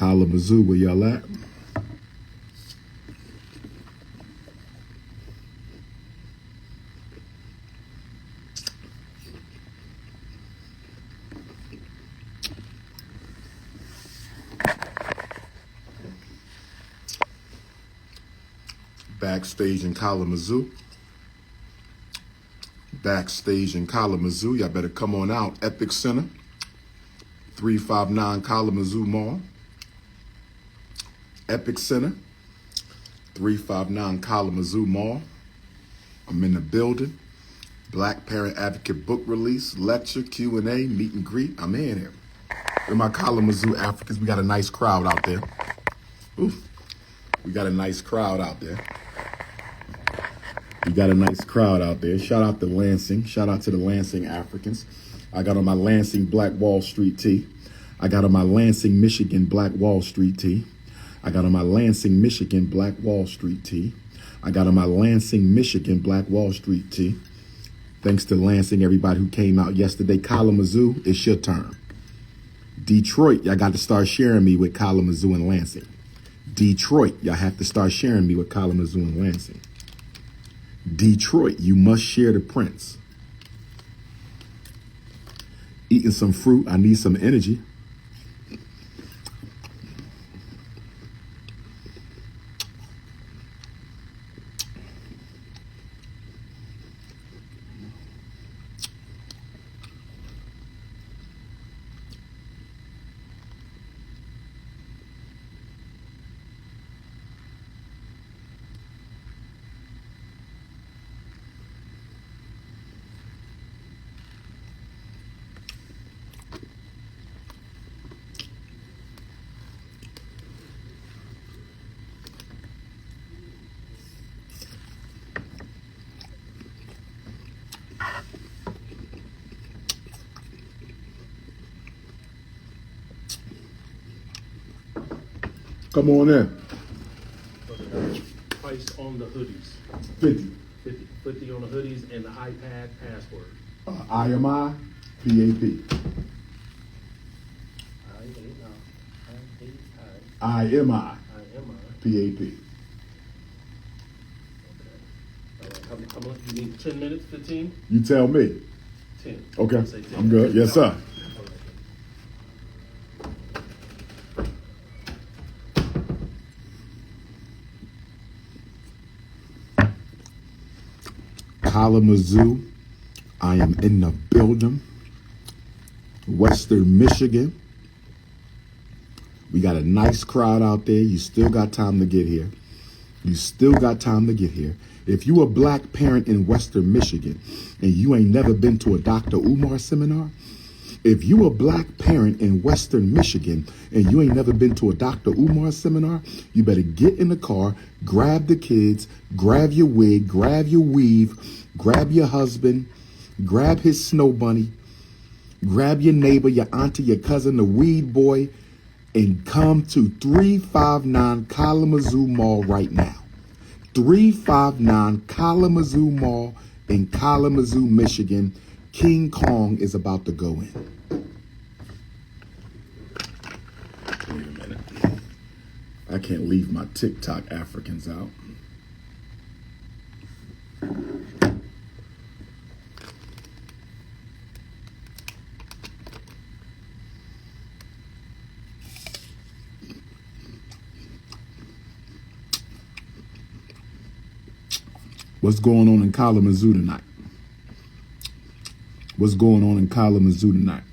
Kalamazoo, where y'all at? Backstage in Kalamazoo. Backstage in Kalamazoo. Y'all better come on out. Epic Center, 359 Kalamazoo Mall. Epic Center, 359 Kalamazoo Mall. I'm in the building. Black Parent Advocate book release, lecture, Q&A, meet and greet. I'm in here. With my Kalamazoo Africans, we got a nice crowd out there. Oof. We got a nice crowd out there. We got a nice crowd out there. Shout out to Lansing. Shout out to the Lansing Africans. I got on my Lansing Black Wall Street tee. I got on my Lansing, Michigan Black Wall Street tee. I got on my Lansing, Michigan Black Wall Street tee. I got on my Lansing, Michigan Black Wall Street tee. Thanks to Lansing, everybody who came out yesterday. Kalamazoo, it's your turn. Detroit, y'all got to start sharing me with Kalamazoo and Lansing. Detroit, y'all have to start sharing me with Kalamazoo and Lansing. Detroit, you must share the prints. Eating some fruit, I need some energy. Come on in. Price on the hoodies. 50. 50 on the hoodies and the iPad password. IMI, PAP. IMI, PAP. Okay. How much? You need 10 minutes, 15? You tell me. 10. Okay, 10. I'm good. Yes, sir. Kalamazoo, I am in the building. Western Michigan. We got a nice crowd out there. You still got time to get here. You still got time to get here. If you a black parent in Western Michigan and you ain't never been to a Dr. Umar seminar, if you a black parent in Western Michigan and you ain't never been to a Dr. Umar seminar, you better get in the car, grab the kids, grab your wig, grab your weave, grab your husband, grab his snow bunny, grab your neighbor, your auntie, your cousin, the weed boy, and come to 359 Kalamazoo Mall right now. 359 Kalamazoo Mall in Kalamazoo, Michigan. King Kong is about to go in. Wait a minute. I can't leave my TikTok Africans out. What's going on in Kalamazoo tonight? What's going on in Kalamazoo tonight?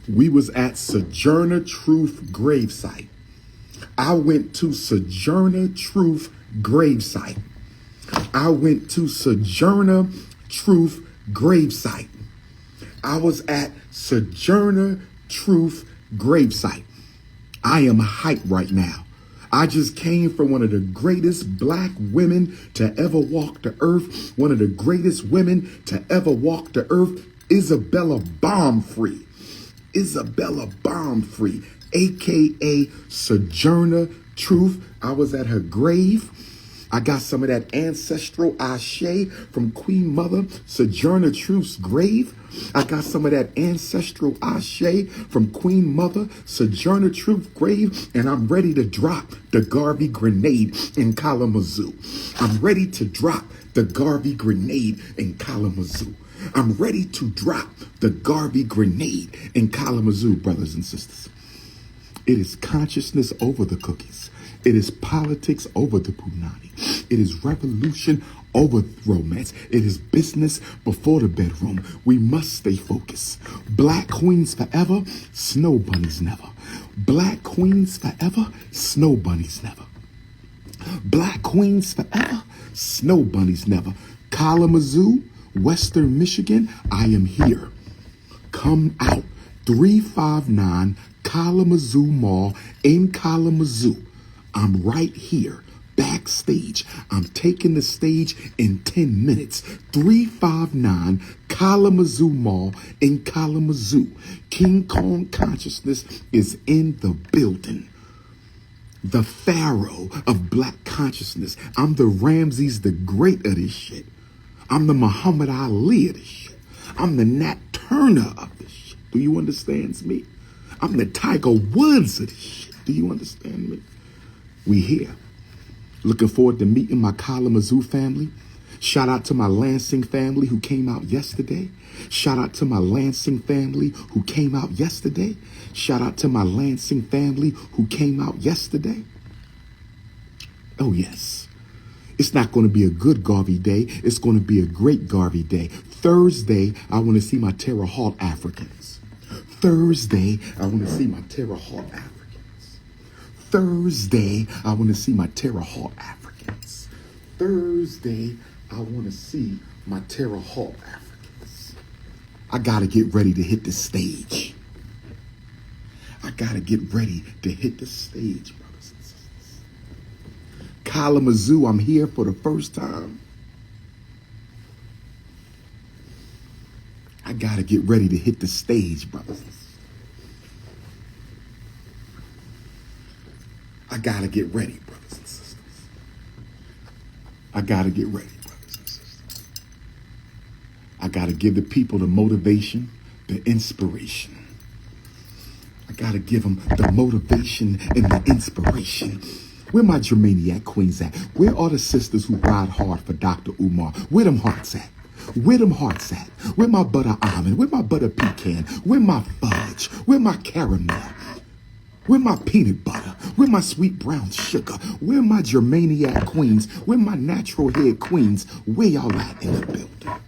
We was at Sojourner Truth gravesite. I went to Sojourner Truth gravesite. I went to Sojourner Truth gravesite. I was at Sojourner Truth gravesite. I am hype right now. I just came from one of the greatest black women to ever walk the earth. One of the greatest women to ever walk the earth, 𝚂𝚗𝙺𝙺 𝚂𝚗𝙺𝙺, aka Sojourner Truth. I was at her grave. I got some of that ancestral 𝚂𝚗𝙺 from Queen Mother Sojourner Truth's grave. I got some of that ancestral 𝚂𝚗𝙺 from Queen Mother Sojourner Truth's grave, and I'm ready to drop the Garvey grenade in Kalamazoo. I'm ready to drop the Garvey grenade in Kalamazoo. I'm ready to drop the Garvey grenade in Kalamazoo, brothers and sisters. It is consciousness over the cookies. It is politics over the punani. It is revolution over romance. It is business before the bedroom. We must stay focused. Black queens forever, snow bunnies never. Black queens forever, snow bunnies never. Black queens forever, snow bunnies never. Kalamazoo, Western Michigan, I am here. Come out. 359 Kalamazoo Mall in Kalamazoo. I'm right here, backstage. I'm taking the stage in 10 minutes. 359 Kalamazoo Mall in Kalamazoo. King Kong consciousness is in the building. The pharaoh of black consciousness. I'm the Ramses the Great of this shit. I'm the Muhammad Ali of this shit. I'm the Nat Turner of this shit. Do you understand me? I'm the Tiger Woods of this shit. Do you understand me? We here. Looking forward to meeting my Kalamazoo family. Shout out to my Lansing family who came out yesterday. Shout out to my Lansing family who came out yesterday. Shout out to my Lansing family who came out yesterday. Oh yes. It's not going to be a good Garvey day. It's going to be a great Garvey day. Thursday, I want to see my Terre Haute Africans. Thursday, I want to see my Terre Haute Africans. Thursday, I want to see my Terre Haute Africans. Thursday, I want to see my Terre Haute Africans. I got to get ready to hit the stage. I got to get ready to hit the stage, brothers and sisters. Kalamazoo, I'm here for the first time. I got to get ready to hit the stage, brothers and sisters. I got to get ready, brothers and sisters. I got to get ready, brothers and sisters. I got to give the people the motivation, the inspiration. I got to give them the motivation and the inspiration. Where my Germaniac queens at? Where are the sisters who ride hard for Dr. Umar? Where them hearts at? Where them hearts at? Where my butter almond? Where my butter pecan? Where my fudge? Where my caramel? Where my peanut butter? Where my sweet brown sugar? Where my Germaniac queens? Where my natural hair queens? Where y'all at in the building?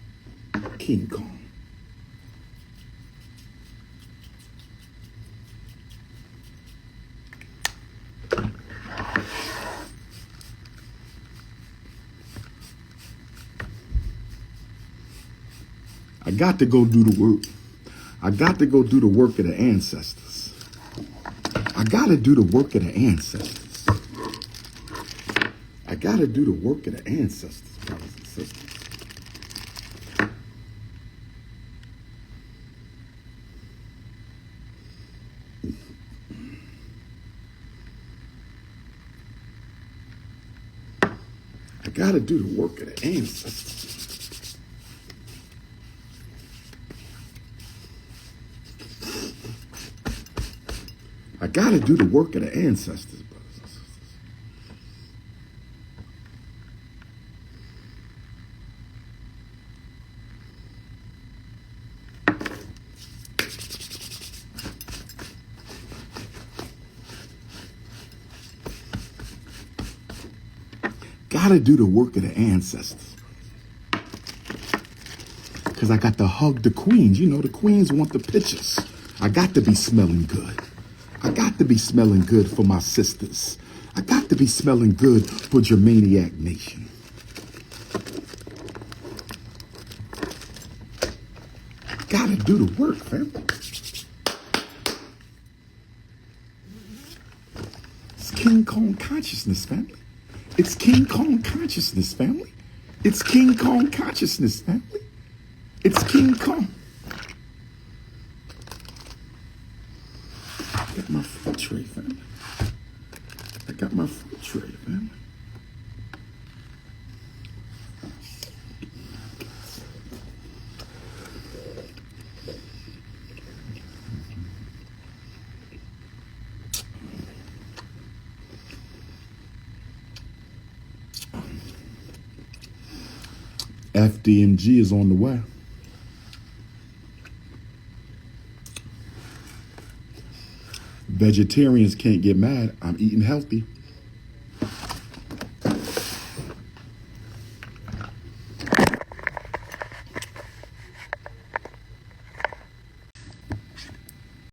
King Kong. I got to go do the work. I got to go do the work of the ancestors. I got to do the work of the ancestors. I got to do the work of the ancestors, brothers and sisters. I got to do the work of the ancestors. I got to do the work of the ancestors, brothers and sisters. Got to do the work of the ancestors. Because I got to hug the queens. You know, the queens want the pictures. I got to be smelling good. I got to be smelling good for my sisters. I got to be smelling good for Germaniac Nation. Got to do the work, fam. It's King Kong consciousness, family. It's King Kong consciousness, family. It's King Kong consciousness, family. It's King Kong. I got my fruit tray, family. I got my fruit tray, family. FDMG is on the way. Vegetarians can't get mad. I'm eating healthy.